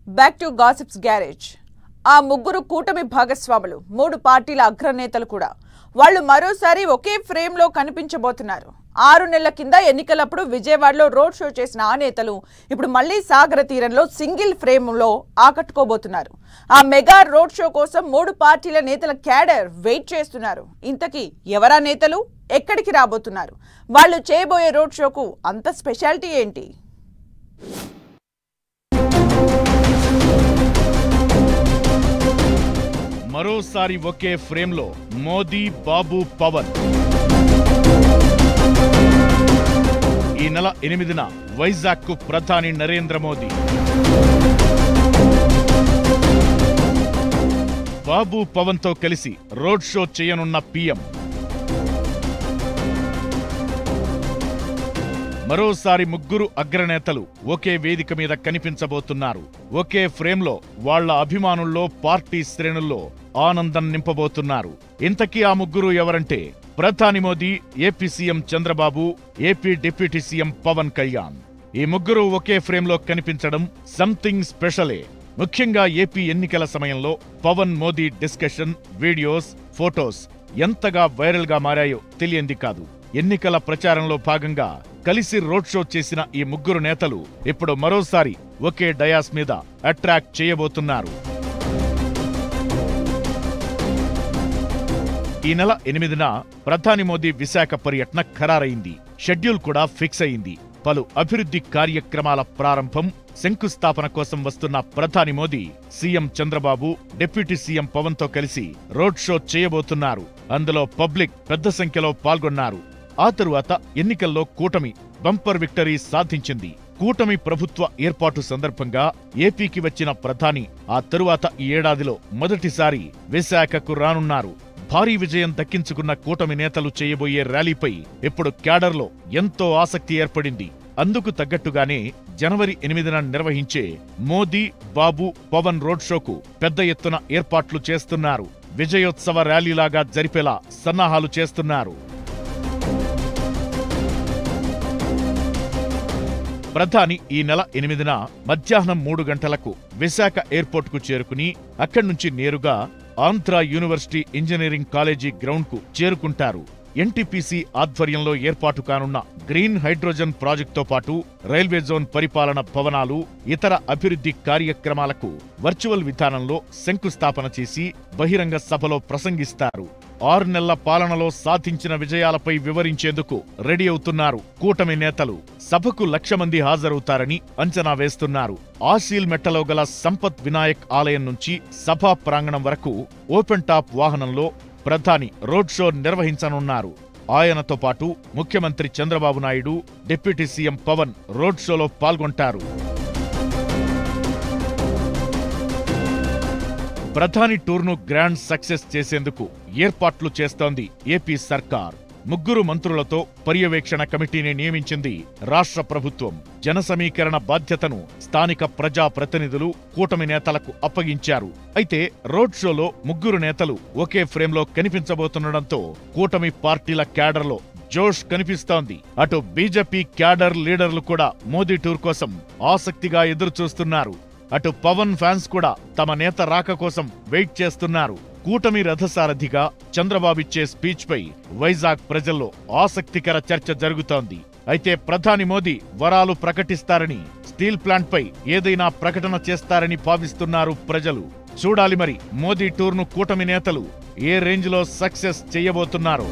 Back to gossips garage. ఆ ముగ్గురు కూటమి భాగస్వాములు, 3 పార్టీల అగ్రనేతలు కూడా వాళ్ళు మరోసారి ఒకే ఫ్రేమ్ లో కనిపించబోతున్నారు. 6 నెలల కింద ఎన్నికలప్పుడు విజయవాడలో రోడ్ షో చేసిన ఆ నేతలు ఇప్పుడు మళ్లీ సాగర తీరంలో సింగిల్ ఫ్రేమ్ లో ఆకట్టుకోబోతున్నారు. ఆ మెగా రోడ్ షో కోసం 3 పార్టీల నేతల క్యాడర్ వెయిట్ చేస్తున్నారు. ఇంతకీ ఎవరా నేతలు, ఎక్కడికి రాబోతున్నారు, వాళ్ళు చేయబోయే రోడ్ షోకు అంత స్పెషాలిటీ ఏంటి? మరోసారి ఒకే ఫ్రేమ్లో మోదీ, బాబు, పవన్. ఈ నెల 8న వైజాగ్కు ప్రధాని నరేంద్ర మోదీ. బాబు, పవన్తో కలిసి రోడ్ షో చేయనున్న పీఎం. మరోసారి ముగ్గురు అగ్రనేతలు ఒకే వేదిక మీద కనిపించబోతున్నారు. ఒకే ఫ్రేమ్లో వాళ్ల అభిమానుల్లో, పార్టీ శ్రేణుల్లో ఆనందం నింపబోతున్నారు. ఇంతకీ ఆ ముగ్గురు ఎవరంటే ప్రధాని Modi, AP CM Chandrababu, AP deputy CM Pawan Kalyan. ఈ ముగ్గురు ఒకే ఫ్రేమ్లో కనిపించడం సంథింగ్ స్పెషలే. ముఖ్యంగా ఏపీ ఎన్నికల సమయంలో Pawan Modi discussion, videos, photos ఎంతగా వైరల్ గా మారాయో తెలియంది కాదు. ఎన్నికల ప్రచారంలో భాగంగా కలిసి రోడ్ షో చేసిన ఈ ముగ్గురు నేతలు ఇప్పుడు మరోసారి ఒకే డయాస్ మీద అట్రాక్ట్ చేయబోతున్నారు. ఈ నెల 8న ప్రధాని మోదీ విశాఖ పర్యటన ఖరారైంది. షెడ్యూల్ కూడా ఫిక్స్ అయింది. పలు అభివృద్ధి కార్యక్రమాల ప్రారంభం, శంకుస్థాపన కోసం వస్తున్న ప్రధాని Modi CM Chandrababu, deputy CM పవన్తో కలిసి రోడ్ షో చేయబోతున్నారు. అందులో పబ్లిక్ పెద్ద సంఖ్యలో పాల్గొన్నారు. ఆ తరువాత ఎన్నికల్లో కూటమి బంపర్ విక్టరీ సాధించింది. కూటమి ప్రభుత్వ ఏర్పాటు సందర్భంగా ఏపీకి వచ్చిన ప్రధాని ఆ తరువాత ఈ ఏడాదిలో మొదటిసారి విశాఖకు రానున్నారు. భారీ విజయం దక్కించుకున్న కూటమి నేతలు చేయబోయే ర్యాలీపై ఇప్పుడు క్యాడర్లో ఎంతో ఆసక్తి ఏర్పడింది. అందుకు తగ్గట్టుగానే జనవరి 8న నిర్వహించే మోదీ, బాబు, పవన్ రోడ్ షోకు పెద్ద ఎత్తున ఏర్పాట్లు చేస్తున్నారు. విజయోత్సవ ర్యాలీలాగా జరిపేలా సన్నాహాలు చేస్తున్నారు. ప్రధాని ఈ నెల 8న మధ్యాహ్నం 3 గంటలకు విశాఖ ఎయిర్పోర్టుకు చేరుకుని అక్కడి నుంచి నేరుగా ఆంధ్ర యూనివర్సిటీ ఇంజనీరింగ్ కాలేజీ గ్రౌండ్కు చేరుకుంటారు. ఎన్టీపీసీ ఆధ్వర్యంలో ఏర్పాటు కానున్న గ్రీన్ హైడ్రోజన్ ప్రాజెక్టుతో పాటు రైల్వే జోన్ పరిపాలన భవనాలు, ఇతర అభివృద్ధి కార్యక్రమాలకు వర్చువల్ విధానంలో శంకుస్థాపన చేసి బహిరంగ సభలో ప్రసంగిస్తారు. 6 నెలల పాలనలో సాధించిన విజయాలపై వివరించేందుకు రెడీ అవుతున్నారు కూటమి నేతలు. సభకు 1,00,000 మంది హాజరవుతారని అంచనా వేస్తున్నారు. ఆశీల్ మెట్టలో గల సంపత్ వినాయక్ ఆలయం నుంచి సభా ప్రాంగణం వరకు ఓపెన్ టాప్ వాహనంలో ప్రధాని రోడ్ షో నిర్వహించనున్నారు. ఆయనతో పాటు ముఖ్యమంత్రి Chandrababu Naidu, deputy CM Pawan road షోలో పాల్గొంటారు. ప్రధాని టూర్ను గ్రాండ్ సక్సెస్ చేసేందుకు ఏర్పాట్లు చేస్తోంది ఏపీ సర్కార్. ముగ్గురు మంత్రులతో పర్యవేక్షణ కమిటీని నియమించింది రాష్ట్ర ప్రభుత్వం. జన సమీకరణ బాధ్యతను స్థానిక ప్రజా ప్రతినిధులు, కూటమి నేతలకు అప్పగించారు. అయితే రోడ్ షోలో ముగ్గురు నేతలు ఒకే ఫ్రేమ్లో కనిపించబోతుండటంతో కూటమి పార్టీల క్యాడర్లో జోష్ కనిపిస్తోంది. అటు బీజేపీ క్యాడర్ లీడర్లు కూడా మోదీ టూర్ కోసం ఆసక్తిగా ఎదురుచూస్తున్నారు. అటు పవన్ ఫ్యాన్స్ కూడా తమ నేత రాక కోసం వెయిట్ చేస్తున్నారు. కూటమి రథసారథిగా చంద్రబాబిచ్చే స్పీచ్ పై వైజాగ్ ప్రజల్లో ఆసక్తికర చర్చ జరుగుతోంది. అయితే ప్రధాని మోదీ వరాలు ప్రకటిస్తారని, స్టీల్ ప్లాంట్ పై ఏదైనా ప్రకటన చేస్తారని భావిస్తున్నారు ప్రజలు. చూడాలి మరి మోదీ టూర్ను కూటమి నేతలు ఏ రేంజ్లో సక్సెస్ చేయబోతున్నారో.